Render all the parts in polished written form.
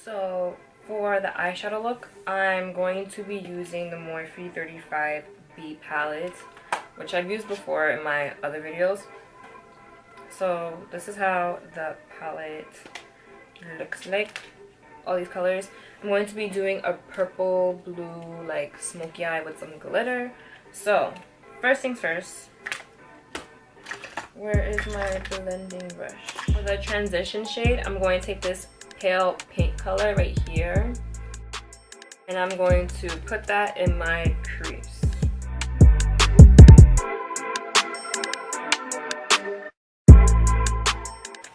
So for the eyeshadow look, I'm going to be using the Morphe 35B palette, which I've used before in my other videos. So this is how the palette looks like. All these colors. I'm going to be doing a purple, blue, like smoky eye with some glitter. So first things first, where is my blending brush? For the transition shade, I'm going to take this pale pink color right here, and I'm going to put that in my crease.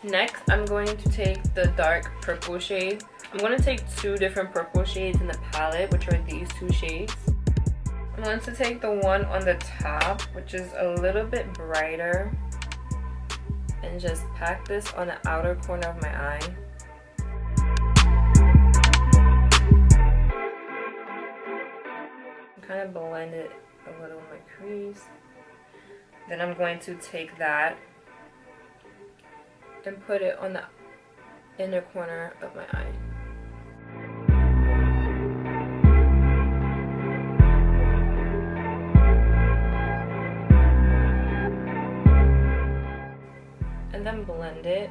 Next, I'm going to take the dark purple shade. I'm going to take two different purple shades in the palette, which are these two shades. I'm going to take the one on the top, which is a little bit brighter, and just pack this on the outer corner of my eye. Kind of blend it a little in my crease. Then I'm going to take that and put it on the inner corner of my eye. And then blend it.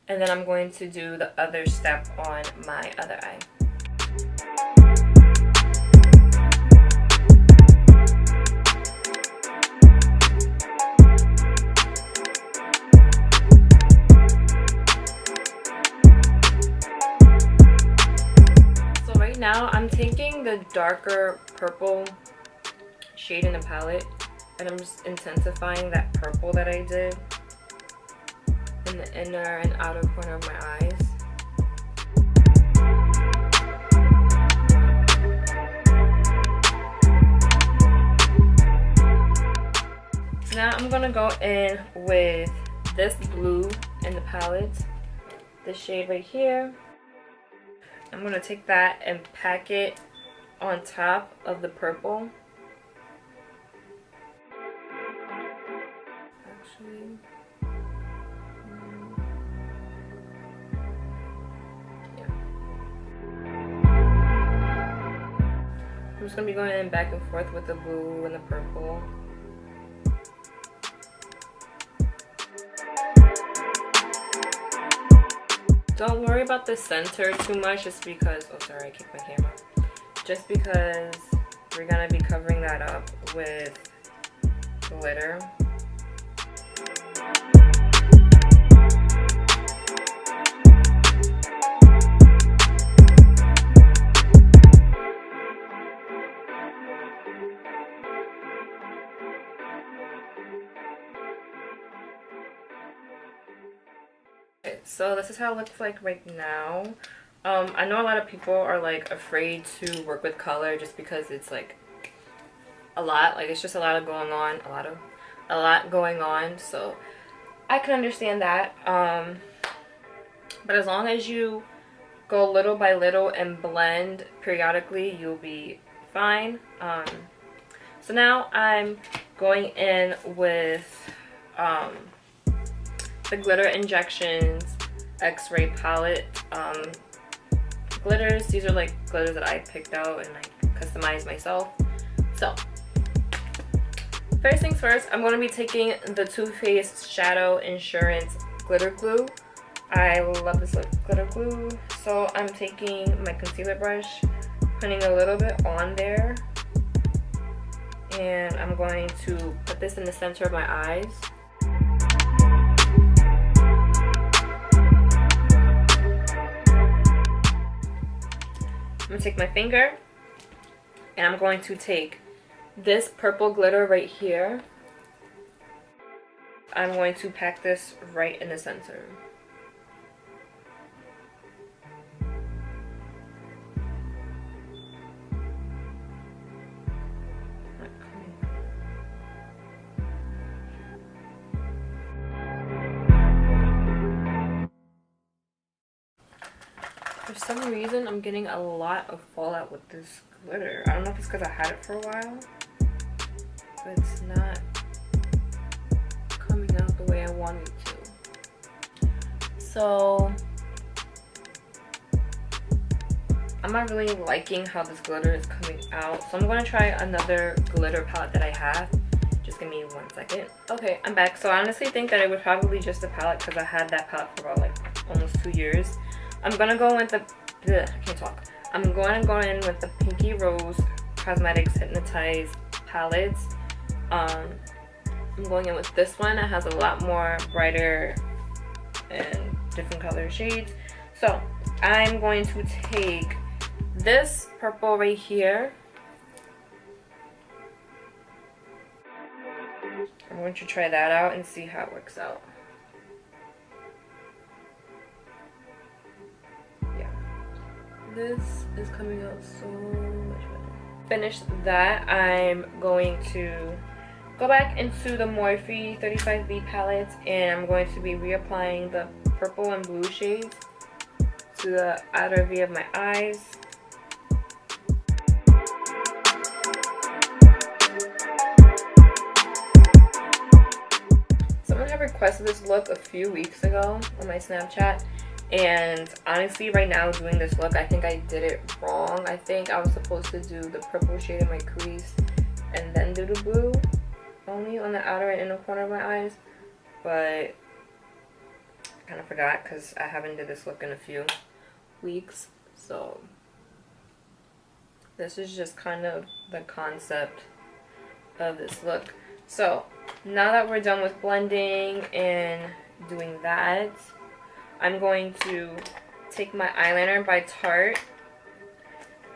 And then I'm going to do the other step on my other eye. So right now I'm taking the darker purple shade in the palette, and I'm just intensifying that purple that I did in the inner and outer corner of my eyes. So now I'm gonna go in with this blue in the palette, this shade right here. I'm gonna take that and pack it on top of the purple. Actually, I'm just going to be going in back and forth with the blue and the purple. Don't worry about the center too much, just because, oh sorry, I kicked my camera. Just because we're going to be covering that up with glitter. So this is how it looks like right now. I know a lot of people are like afraid to work with color just because it's like a lot, like it's just a lot going on, a lot going on. So I can understand that. But as long as you go little by little and blend periodically, you'll be fine. So now I'm going in with the Glitter Injections X-Ray palette glitters. These are like glitters that I picked out and I customized myself. So first things first, I'm going to be taking the Too Faced Shadow Insurance glitter glue. I love this glitter glue. So I'm taking my concealer brush, putting a little bit on there, and I'm going to put this in the center of my eyes. I'm going to take my finger, and I'm going to take this purple glitter right here. I'm going to pack this right in the center. For some reason, I'm getting a lot of fallout with this glitter. I don't know if it's because I had it for a while, but it's not coming out the way I want it to. So I'm not really liking how this glitter is coming out, so I'm going to try another glitter palette that I have. Just give me 1 second. Okay, I'm back. So I honestly think that it was probably just the palette because I had that palette for about like almost 2 years. I'm gonna go with I can't talk. I'm going to go in with the Pinky Rose Cosmetics Hypnotize palettes. I'm going in with this one. It has a lot more brighter and different color shades. So I'm going to take this purple right here. I'm going to try that out and see how it works out. Yeah, this is coming out so much better. Finished that, I'm going to go back into the Morphe 35B palette and I'm going to be reapplying the purple and blue shades to the outer V of my eyes. Someone had requested this look a few weeks ago on my Snapchat, and honestly right now doing this look, I think I did it wrong. I think I was supposed to do the purple shade in my crease and then do the blue only on the outer and inner corner of my eyes, but I kind of forgot because I haven't did this look in a few weeks. So this is just kind of the concept of this look. So now that we're done with blending and doing that, I'm going to take my eyeliner by Tarte,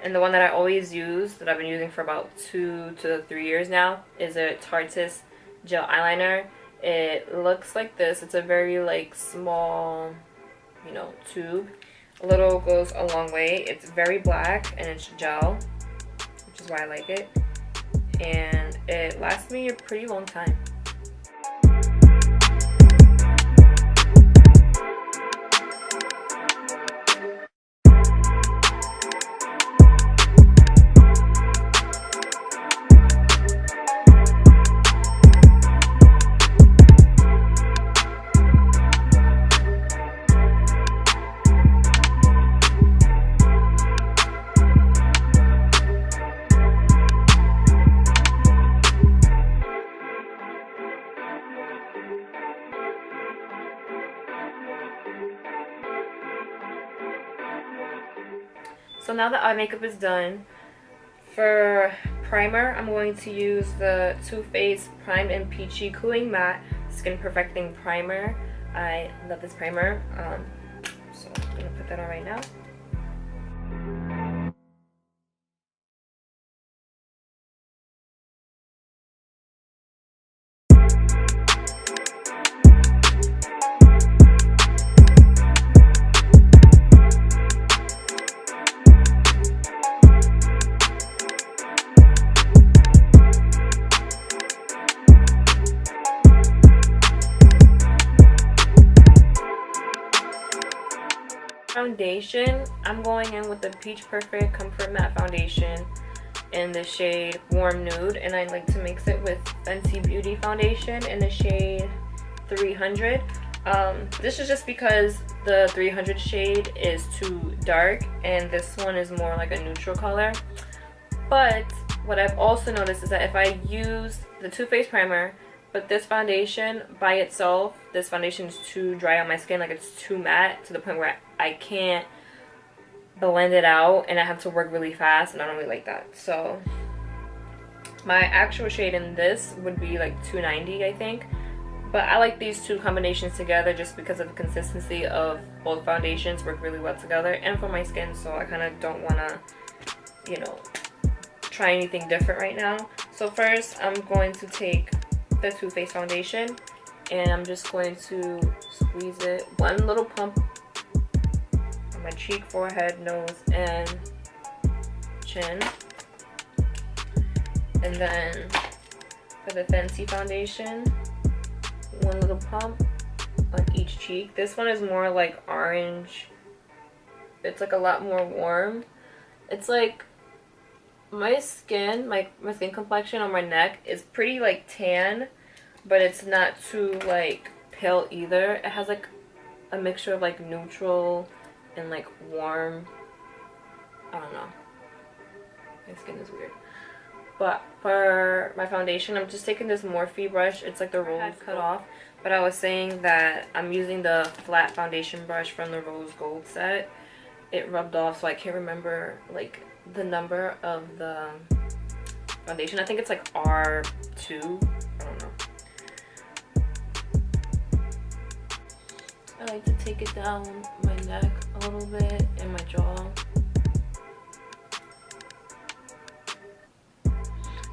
and the one that I always use, that I've been using for about 2 to 3 years now, is a Tarte's gel eyeliner. It looks like this. It's a very like small, you know, tube. A little goes a long way. It's very black and it's gel, which is why I like it, and it lasts me a pretty long time. So now that eye makeup is done, for primer, I'm going to use the Too Faced Primed and Peachy Cooling Matte Skin Perfecting Primer. I love this primer, so I'm going to put that on right now. Foundation, I'm going in with the Peach Perfect Comfort Matte Foundation in the shade Warm Nude, and I like to mix it with Fenty Beauty Foundation in the shade 300. This is just because the 300 shade is too dark and this one is more like a neutral color. But what I've also noticed is that if I use the Too Faced primer but this foundation by itself, this foundation is too dry on my skin, like it's too matte to the point where I can't blend it out and I have to work really fast, and I don't really like that. So my actual shade in this would be like 290, I think, but I like these two combinations together just because of the consistency of both foundations work really well together and for my skin, so I kind of don't want to, you know, try anything different right now. So first I'm going to take the Too Faced foundation and I'm just going to squeeze it, one little pump on my cheek, forehead, nose, and chin. And then for the Fenty foundation, one little pump on each cheek. This one is more like orange. It's like a lot more warm. It's like my skin, my skin complexion on my neck is pretty like tan, but it's not too like pale either. It has like a mixture of like neutral and like warm. I don't know. My skin is weird. But for my foundation, I'm just taking this Morphe brush. It's like the rose cut off. But I was saying that I'm using the flat foundation brush from the rose gold set. It rubbed off, so I can't remember like the number of the foundation. I think it's like R2. I don't know. I like to take it down my neck a little bit and my jaw.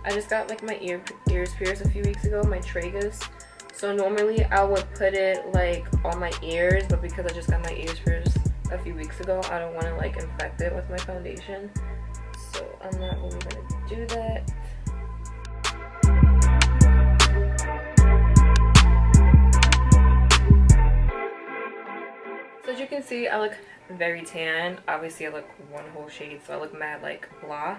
I just got like my ears pierced a few weeks ago, my tragus. So normally I would put it like on my ears, but because I just got my ears pierced a few weeks ago, I don't want to like infect it with my foundation. So I'm not really going to do that. So as you can see, I look very tan. Obviously I look one whole shade, so I look mad like blah.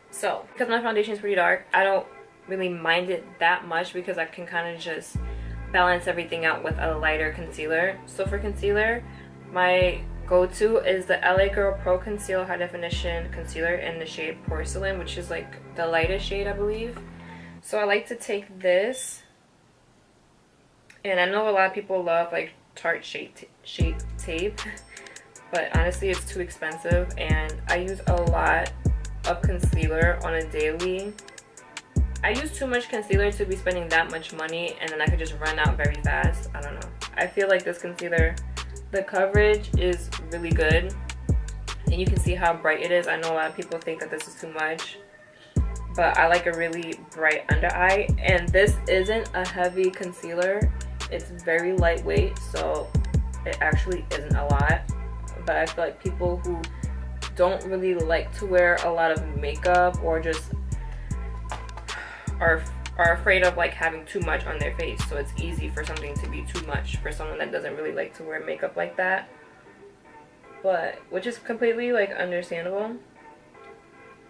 So because my foundation is pretty dark, I don't really mind it that much because I can kind of just balance everything out with a lighter concealer. So for concealer, my go-to is the LA Girl Pro Conceal High Definition Concealer in the shade Porcelain, which is like the lightest shade, I believe. So I like to take this, and I know a lot of people love like Tarte shape tape, but honestly it's too expensive, and I use a lot of concealer on a daily. I use too much concealer to be spending that much money, and then I could just run out very fast. I don't know. I feel like this concealer, the coverage is really good, and you can see how bright it is. I know a lot of people think that this is too much, but I like a really bright under eye, and this isn't a heavy concealer. It's very lightweight, so it actually isn't a lot. But I feel like people who don't really like to wear a lot of makeup, or just are afraid of like having too much on their face, so it's easy for something to be too much for someone that doesn't really like to wear makeup like that, but which is completely like understandable.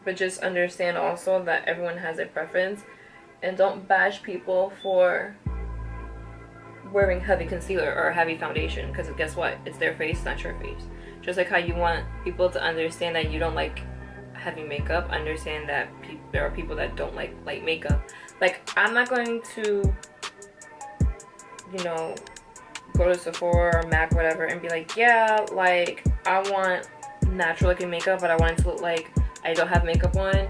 But just understand also that everyone has their preference, and don't bash people for wearing heavy concealer or heavy foundation, because guess what, it's their face, not your face. Just like how you want people to understand that you don't like heavy makeup, understand that there are people that don't like light makeup. Like, I'm not going to, you know, go to Sephora or MAC, whatever, and be like, yeah, like, I want natural looking makeup, but I want it to look like I don't have makeup on,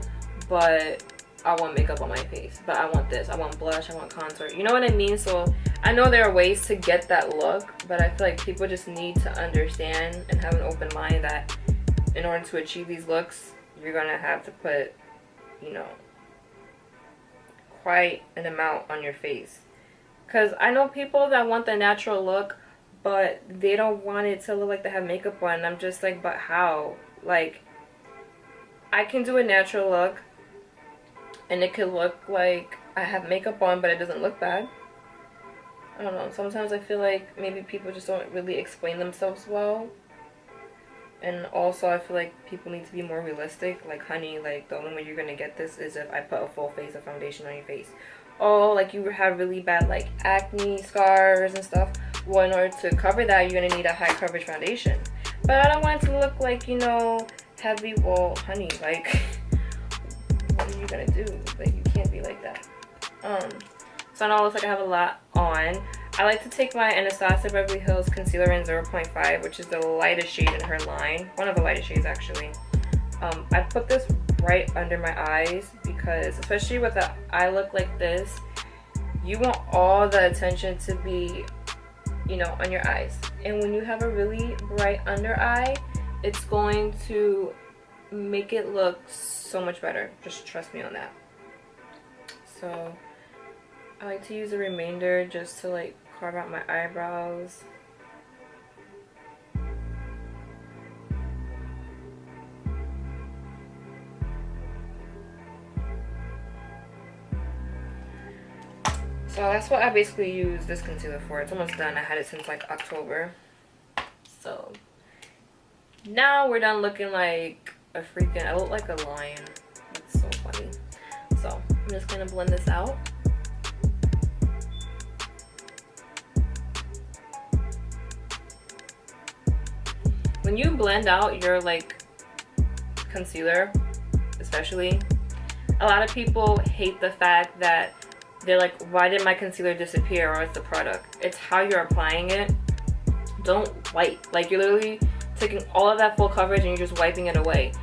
but I want makeup on my face. But I want this, I want blush, I want contour, you know what I mean? So I know there are ways to get that look, but I feel like people just need to understand and have an open mind that in order to achieve these looks, you're gonna have to put, you know, quite an amount on your face. Because I know people that want the natural look, but they don't want it to look like they have makeup on. I'm just like, but how? Like, I can do a natural look, and it could look like I have makeup on, but it doesn't look bad. I don't know. Sometimes I feel like maybe people just don't really explain themselves well. And also I feel like people need to be more realistic. Like, honey, like, the only way you're gonna get this is if I put a full face of foundation on your face. Oh, like, you have really bad like acne scars and stuff. Well, in order to cover that, you're gonna need a high coverage foundation. But I don't want it to look like, you know, heavy. Well, honey, like, what are you gonna do? Like, you can't be like that. So I know it looks like I have a lot on. I like to take my Anastasia Beverly Hills Concealer in 0.5, which is the lightest shade in her line. One of the lightest shades, actually. I put this right under my eyes because, especially with an eye look like this, you want all the attention to be, you know, on your eyes. And when you have a really bright under eye, it's going to make it look so much better. Just trust me on that. So I like to use the remainder just to like carve out my eyebrows. So that's what I basically use this concealer for. It's almost done. I had it since like October. So now we're done looking like a freaking, I look like a lion. That's so funny. So I'm just gonna blend this out. when you blend out your like concealer, especially, a lot of people hate the fact that they're like, why did my concealer disappear, or it's the product. It's how you're applying it. Don't wipe. Like, you're literally taking all of that full coverage and you're just wiping it away.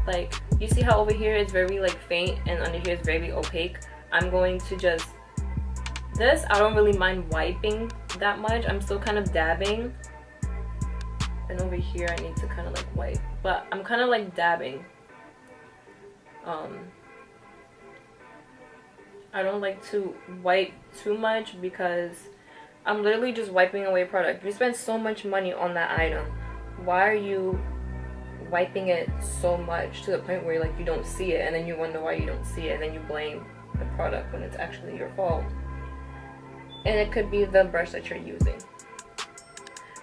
Like, you see how over here it's very like faint and under here it's very opaque. I'm going to just, this I don't really mind wiping that much. I'm still kind of dabbing, and over here I need to kind of like wipe, but I'm kind of like dabbing. I don't like to wipe too much because I'm literally just wiping away product. You spend so much money on that item. Why are you wiping it so much to the point where like you don't see it, and then you wonder why you don't see it, and then you blame the product when it's actually your fault? And it could be the brush that you're using.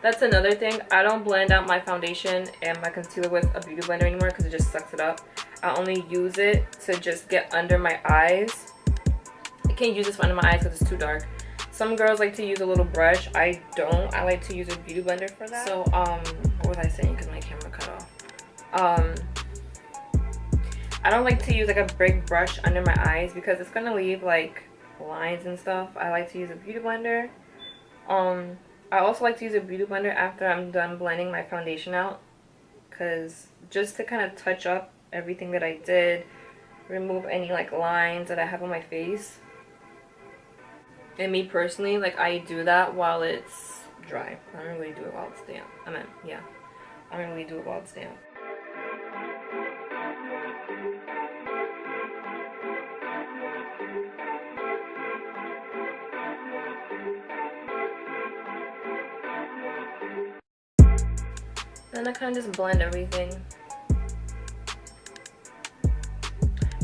That's another thing. I don't blend out my foundation and my concealer with a beauty blender anymore because it just sucks it up. I only use it to just get under my eyes. I can't use this under my eyes because it's too dark. Some girls like to use a little brush. I don't. I like to use a beauty blender for that. So, what was I saying? Because my camera cut off. I don't like to use like a big brush under my eyes because it's gonna leave like lines and stuff. I like to use a beauty blender. I also like to use a beauty blender after I'm done blending my foundation out, because just to kind of touch up everything that I did, remove any like lines that I have on my face. And me personally, like, I do that while it's dry. I don't really do it while it's damp. I don't really do it while it's damp. Then I kind of just blend everything.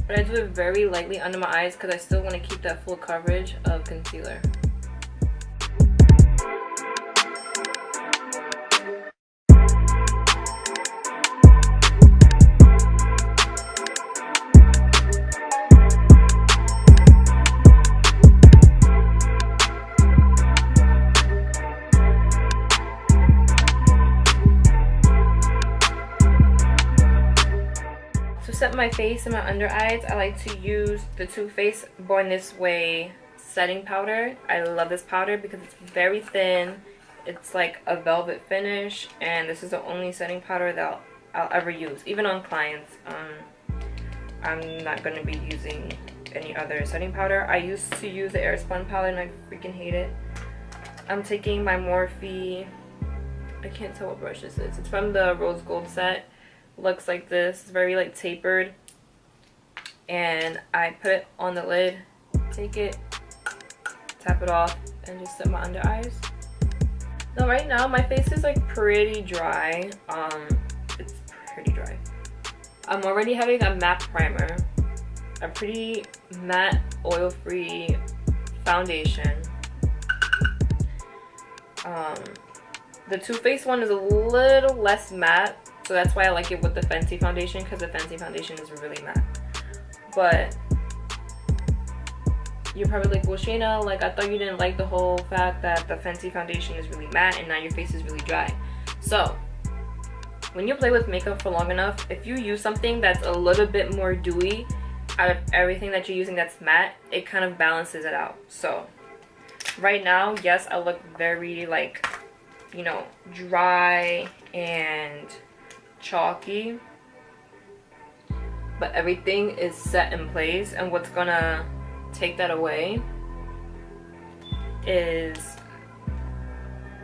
But I do it very lightly under my eyes because I still want to keep that full coverage of concealer. To set my face and my under eyes, I like to use the Too Faced Born This Way setting powder. I love this powder because it's very thin. It's like a velvet finish, and this is the only setting powder that I'll ever use, even on clients. I'm not going to be using any other setting powder. I used to use the Airspun palette and I freaking hate it. I'm taking my Morphe, I can't tell what brush this is. It's from the Rose Gold set. Looks like this. It's very like tapered, and I put it on the lid, take it, tap it off, and just set my under eyes. Now right now my face is like pretty dry. It's pretty dry. I'm already having a matte primer, a pretty matte oil-free foundation. The Too Faced one is a little less matte, so that's why I like it with the Fenty foundation, because the Fenty foundation is really matte. But you're probably like, well, Shayna, like, I thought you didn't like the whole fact that the Fenty foundation is really matte and now your face is really dry. So when you play with makeup for long enough, if you use something that's a little bit more dewy out of everything that you're using that's matte, it kind of balances it out. So right now, yes, I look very like, you know, dry and chalky, but everything is set in place, and what's gonna take that away is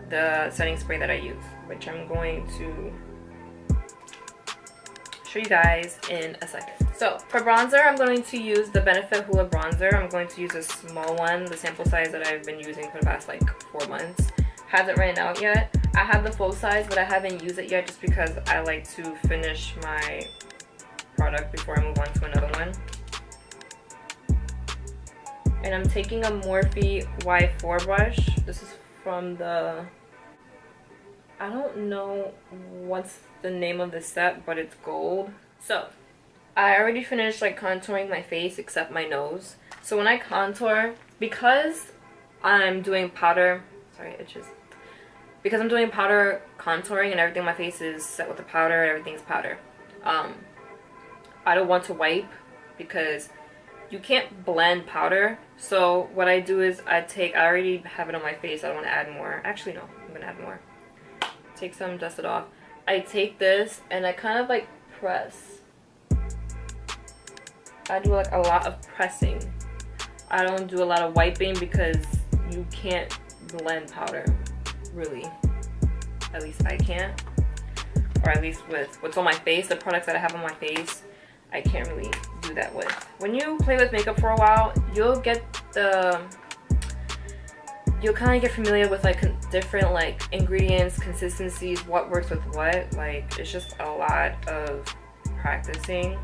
the setting spray that I use, which I'm going to show you guys in a second. So for bronzer, I'm going to use the Benefit Hoola bronzer. I'm going to use a small one, the sample size that I've been using for the past like 4 months. Hasn't ran out yet. I have the full size, but I haven't used it yet just because I like to finish my product before I move on to another one. And I'm taking a Morphe Y4 brush. This is from the, I don't know what's the name of the set, but it's gold. So I already finished like contouring my face except my nose. So when I contour, because I'm doing powder, sorry, it just, because I'm doing powder contouring and everything on my face is set with the powder, everything's powder. I don't want to wipe because you can't blend powder. So what I do is I already have it on my face. I don't want to add more. Actually, no, I'm going to add more. Take some, dust it off. I take this and I kind of like press. I do like a lot of pressing. I don't do a lot of wiping because you can't blend powder, really. At least I can't. Or at least with what's on my face, the products that I have on my face, I can't really do that with. When you play with makeup for a while, you'll kind of get familiar with like different like ingredients, consistencies, what works with what. Like, it's just a lot of practicing.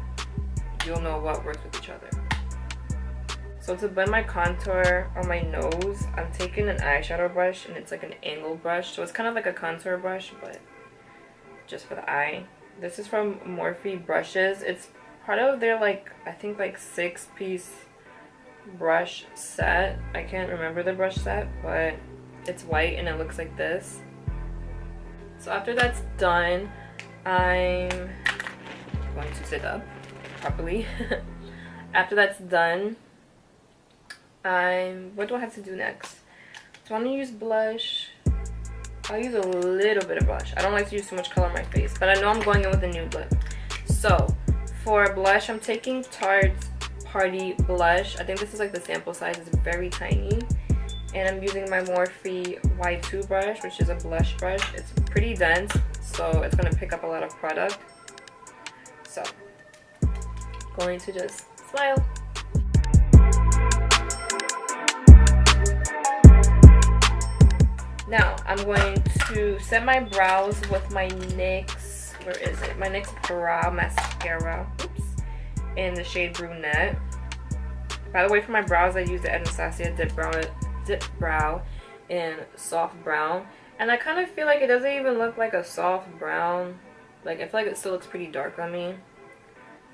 You'll know what works with each other. So to blend my contour on my nose, I'm taking an eyeshadow brush, and it's like an angled brush. So it's kind of like a contour brush, but just for the eye. This is from Morphe Brushes. It's part of their like, I think like 6-piece brush set. I can't remember the brush set, but it's white and it looks like this. So after that's done, I'm going to sit up properly. After that's done, what do I have to do next? Do I want to use blush? I'll use a little bit of blush. I don't like to use too much color on my face, but I know I'm going in with a nude lip. So for blush, I'm taking Tarte's Party Blush. I think this is like the sample size. It's very tiny. And I'm using my Morphe Y2 brush, which is a blush brush. It's pretty dense, so it's going to pick up a lot of product. So, going to just smile. Now, I'm going to set my brows with my NYX, where is it? My NYX Brow Mascara, oops, in the shade Brunette. By the way, for my brows, I use the Anastasia Dip Brow in Soft Brown. And I kind of feel like it doesn't even look like a soft brown. Like, I feel like it still looks pretty dark on me.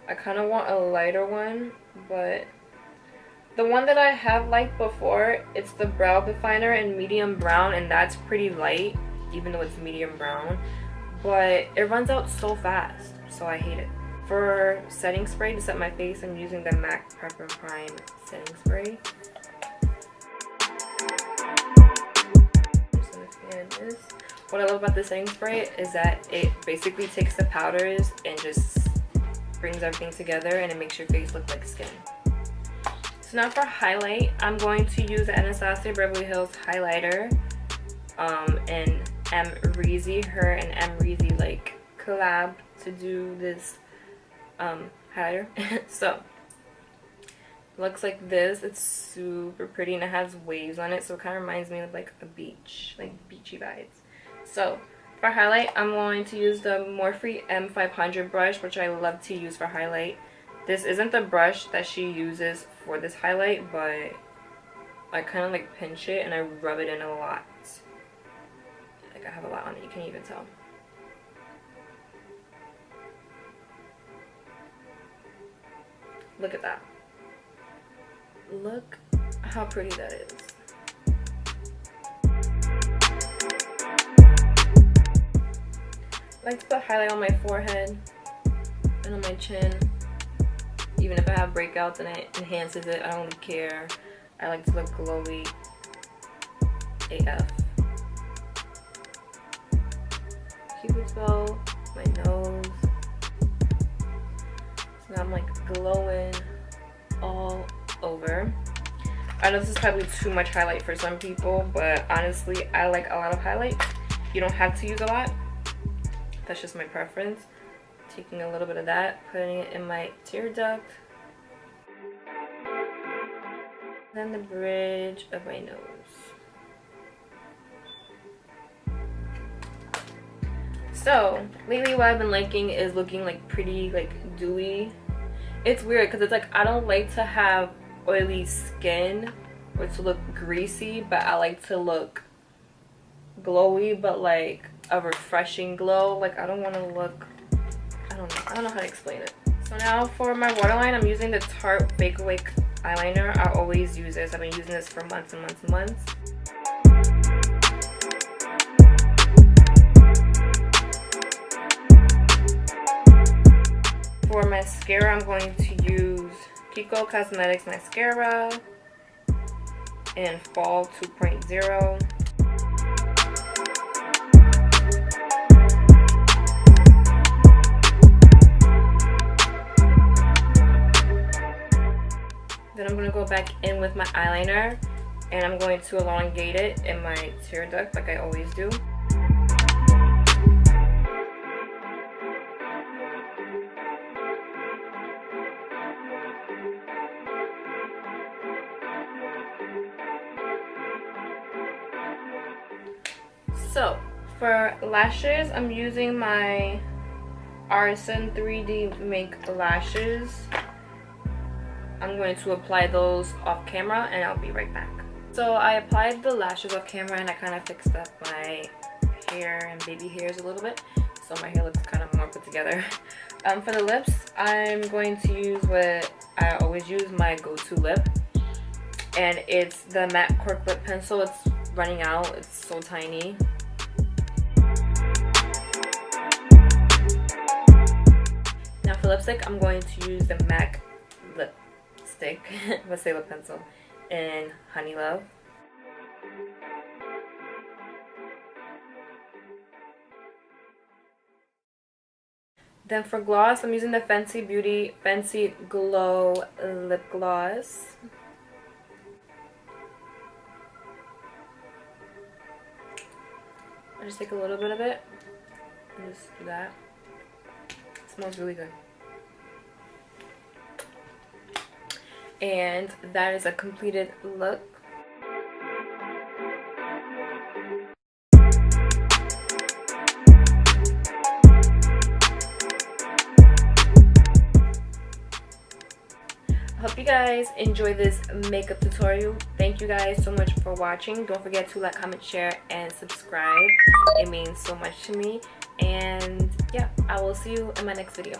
I kind of want a lighter one, but the one that I have liked before, it's the brow definer in medium brown, and that's pretty light, even though it's medium brown. But it runs out so fast, so I hate it. For setting spray to set my face, I'm using the MAC Prep and Prime setting spray. I'm just gonna fan this. What I love about the setting spray is that it basically takes the powders and just brings everything together, and it makes your face look like skin. So now for highlight, I'm going to use the Anastasia Beverly Hills highlighter and M. Reezy. Her and M. Reezy like collab to do this highlighter. So looks like this. It's super pretty and it has waves on it, so it kind of reminds me of like a beach, like beachy vibes. So for highlight, I'm going to use the Morphe M500 brush, which I love to use for highlight. This isn't the brush that she uses for this highlight, but I kind of like pinch it and I rub it in a lot. Like, I have a lot on it, you can't even tell. Look at that. Look how pretty that is. I like to put highlight on my forehead and on my chin. Even if I have breakouts and it enhances it, I don't really care. I like to look glowy AF. Cupid's bow, my nose. So now I'm like glowing all over. I know this is probably too much highlight for some people, but honestly, I like a lot of highlight. You don't have to use a lot. That's just my preference. Taking a little bit of that, putting it in my tear duct, then the bridge of my nose. So lately what I've been liking is looking like pretty like dewy. It's weird because it's like I don't like to have oily skin or to look greasy, but I like to look glowy, but like a refreshing glow. Like I don't want to look, I don't know how to explain it. So now for my waterline, I'm using the Tarte Bake Awake eyeliner. I always use this. I've been using this for months and months and months. mascara, I'm going to use Kiko Cosmetics mascara in Fall 2.0. Then I'm going to go back in with my eyeliner, and I'm going to elongate it in my tear duct like I always do. So for lashes, I'm using my Artisan 3D Make lashes. I'm going to apply those off camera and I'll be right back. So I applied the lashes off camera and I kind of fixed up my hair and baby hairs a little bit, so my hair looks kind of more put together. For the lips, I'm going to use what I always use, my go-to lip, and it's the matte cork lip pencil. It's running out, it's so tiny. Now for lipstick, I'm going to use the MAC lipstick, let's say lip pencil, in Honey Love. Then for gloss, I'm using the Fenty Beauty Fenty Glow Lip Gloss. I just take a little bit of it and just do that. It smells really good. And that is a completed look. I hope you guys enjoy this makeup tutorial. Thank you guys so much for watching. Don't forget to like, comment, share, and subscribe. It means so much to me. And yeah, I will see you in my next video.